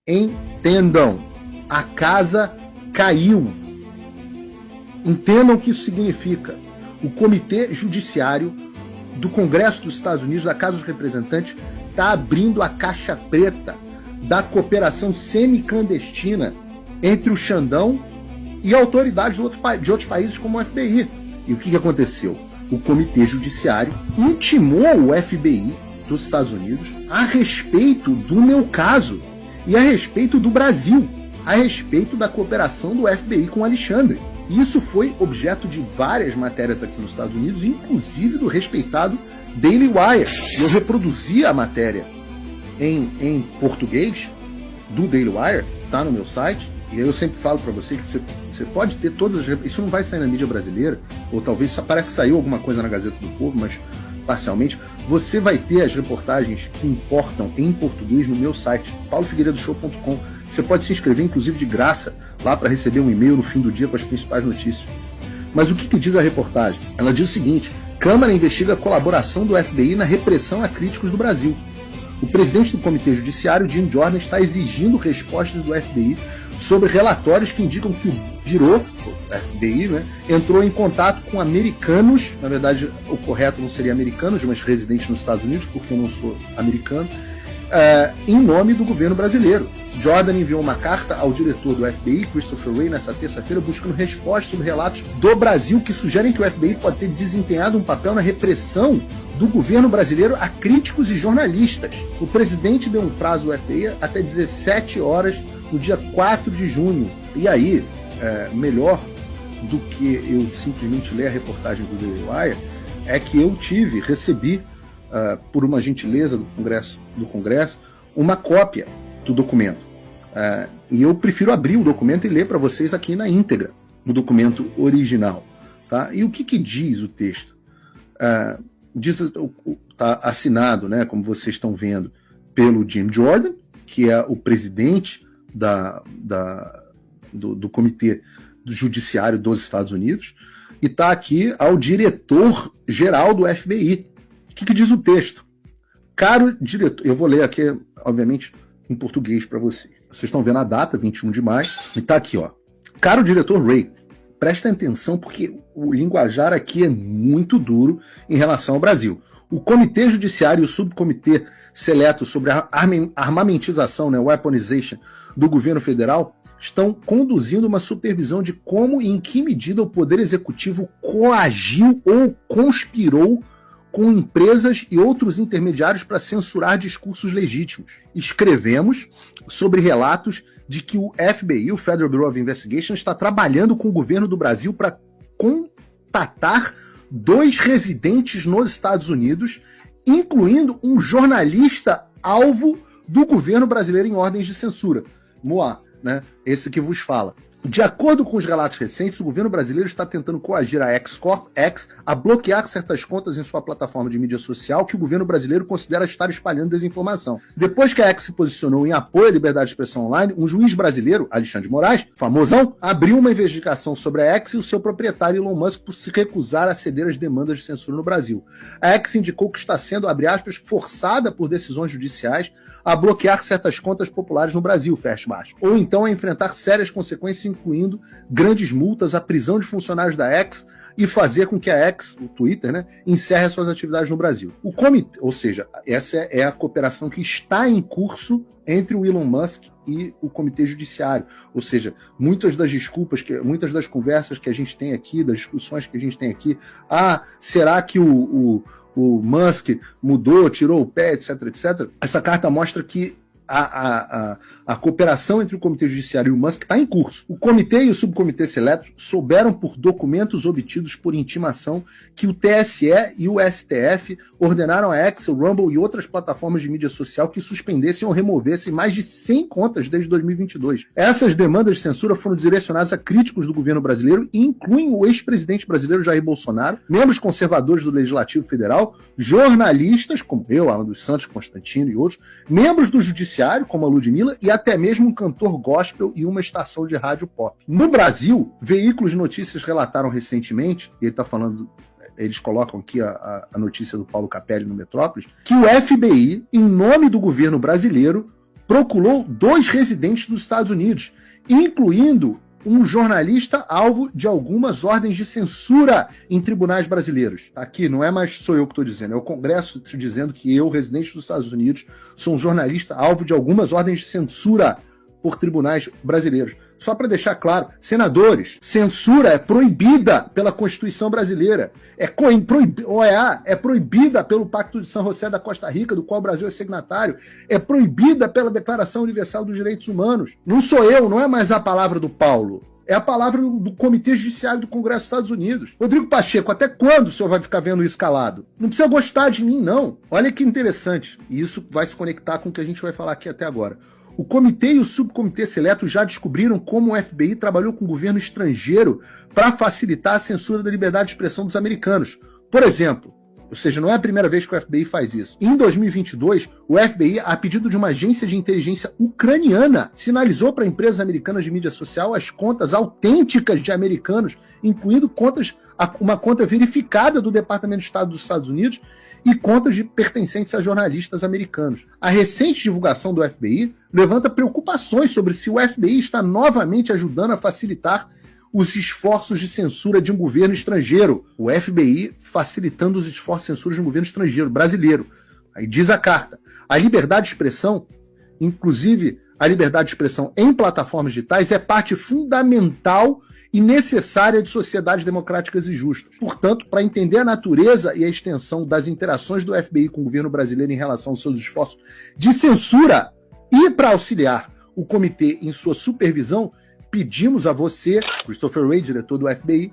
Entendam, a casa caiu. Entendam o que isso significa. O Comitê Judiciário do Congresso dos Estados Unidos, da Casa dos Representantes, está abrindo a caixa preta da cooperação semi-clandestina entre o Xandão e autoridades de outros países como o FBI. E o que aconteceu? O Comitê Judiciário intimou o FBI dos Estados Unidos a respeito do meu caso e a respeito do Brasil, a respeito da cooperação do FBI com o Alexandre. Isso foi objeto de várias matérias aqui nos Estados Unidos, inclusive do respeitado Daily Wire. Eu reproduzi a matéria em português do Daily Wire, tá no meu site, e eu sempre falo para você que você pode ter todas as... Isso não vai sair na mídia brasileira, ou talvez parece que saiu alguma coisa na Gazeta do Povo, mas parcialmente. Você vai ter as reportagens que importam em português no meu site, paulofigueiredoshow.com. Você pode se inscrever, inclusive, de graça, lá para receber um e-mail no fim do dia com as principais notícias. Mas o que diz a reportagem? Ela diz o seguinte: Câmara investiga a colaboração do FBI na repressão a críticos do Brasil. O presidente do Comitê Judiciário, Jim Jordan, está exigindo respostas do FBI sobre relatórios que indicam que o Bureau, o FBI, né, entrou em contato com americanos, na verdade o correto não seria americanos, mas residentes nos Estados Unidos, porque eu não sou americano, em nome do governo brasileiro. Jordan enviou uma carta ao diretor do FBI, Christopher Wray, nessa terça-feira, buscando respostas sobre relatos do Brasil que sugerem que o FBI pode ter desempenhado um papel na repressão do governo brasileiro a críticos e jornalistas. O presidente deu um prazo ao FBI até 17 horas no dia 4 de junho. E aí, melhor do que eu simplesmente ler a reportagem do Daily Wire, é que eu recebi, por uma gentileza do Congresso, uma cópia do documento. E eu prefiro abrir o documento e ler para vocês aqui na íntegra, no documento original. Tá? E o que diz o texto? Está assinado, né, como vocês estão vendo, pelo Jim Jordan, que é o presidente do Comitê Judiciário dos Estados Unidos, e está aqui ao diretor-geral do FBI. O que diz o texto? Caro diretor, eu vou ler aqui, obviamente, em português para vocês. Vocês estão vendo a data, 21 de maio, e está aqui, ó. Caro diretor Wray, presta atenção porque o linguajar aqui é muito duro em relação ao Brasil. O Comitê Judiciário e o Subcomitê Seleto sobre a armamentização, né, weaponization, do governo federal estão conduzindo uma supervisão de como e em que medida o Poder Executivo coagiu ou conspirou com empresas e outros intermediários para censurar discursos legítimos. Escrevemos sobre relatos de que o FBI, o Federal Bureau of Investigation, está trabalhando com o governo do Brasil para contatar 2 residentes nos Estados Unidos, incluindo um jornalista alvo do governo brasileiro em ordens de censura. Moá, né? Esse que vos fala. De acordo com os relatos recentes, o governo brasileiro está tentando coagir a X a bloquear certas contas em sua plataforma de mídia social que o governo brasileiro considera estar espalhando desinformação. Depois que a X se posicionou em apoio à liberdade de expressão online, um juiz brasileiro, Alexandre de Moraes, famosão, abriu uma investigação sobre a X e o seu proprietário Elon Musk por se recusar a ceder às demandas de censura no Brasil. A X indicou que está sendo, abre aspas, forçada por decisões judiciais a bloquear certas contas populares no Brasil, fecha aspas, ou então a enfrentar sérias consequências, incluindo grandes multas, a prisão de funcionários da X e fazer com que a X, o Twitter, né, encerre suas atividades no Brasil. O comitê, ou seja, essa é a cooperação que está em curso entre o Elon Musk e o Comitê Judiciário. Ou seja, muitas das conversas que a gente tem aqui, das discussões que a gente tem aqui, será que o Musk mudou, tirou o pé, etc, etc. Essa carta mostra que a cooperação entre o Comitê Judiciário e o Musk está em curso. O Comitê e o Subcomitê Seleto souberam por documentos obtidos por intimação que o TSE e o STF ordenaram a X, o Rumble e outras plataformas de mídia social que suspendessem ou removessem mais de 100 contas desde 2022. Essas demandas de censura foram direcionadas a críticos do governo brasileiro e incluem o ex-presidente brasileiro Jair Bolsonaro, membros conservadores do Legislativo Federal, jornalistas como eu, Alan dos Santos, Constantino e outros, membros do Judiciário, como a Ludmilla, e até mesmo um cantor gospel e uma estação de rádio pop. No Brasil, veículos de notícias relataram recentemente, e ele está falando, eles colocam aqui a notícia do Paulo Capelli no Metrópolis, que o FBI, em nome do governo brasileiro, procurou 2 residentes dos Estados Unidos, incluindo um jornalista alvo de algumas ordens de censura em tribunais brasileiros. Aqui não é mais sou eu que estou dizendo, é o Congresso dizendo que eu, residente dos Estados Unidos, sou um jornalista alvo de algumas ordens de censura por tribunais brasileiros. Só para deixar claro, senadores, censura é proibida pela Constituição brasileira. OEA é proibida pelo Pacto de São José da Costa Rica, do qual o Brasil é signatário. É proibida pela Declaração Universal dos Direitos Humanos. Não sou eu, não é mais a palavra do Paulo. É a palavra do Comitê Judiciário do Congresso dos Estados Unidos. Rodrigo Pacheco, até quando o senhor vai ficar vendo isso calado? Não precisa gostar de mim, não. Olha que interessante. E isso vai se conectar com o que a gente vai falar aqui até agora. O comitê e o subcomitê seleto já descobriram como o FBI trabalhou com o governo estrangeiro para facilitar a censura da liberdade de expressão dos americanos. Por exemplo, ou seja, não é a primeira vez que o FBI faz isso. Em 2022, o FBI, a pedido de uma agência de inteligência ucraniana, sinalizou para empresas americanas de mídia social as contas autênticas de americanos, incluindo uma conta verificada do Departamento de Estado dos Estados Unidos e contas pertencentes a jornalistas americanos. A recente divulgação do FBI levanta preocupações sobre se o FBI está novamente ajudando a facilitar os esforços de censura de um governo estrangeiro. O FBI facilitando os esforços de censura de um governo estrangeiro, brasileiro. Aí diz a carta, a liberdade de expressão, inclusive a liberdade de expressão em plataformas digitais, é parte fundamental e necessária de sociedades democráticas e justas. Portanto, para entender a natureza e a extensão das interações do FBI com o governo brasileiro em relação aos seus esforços de censura e para auxiliar o comitê em sua supervisão, pedimos a você, Christopher Wray, diretor do FBI,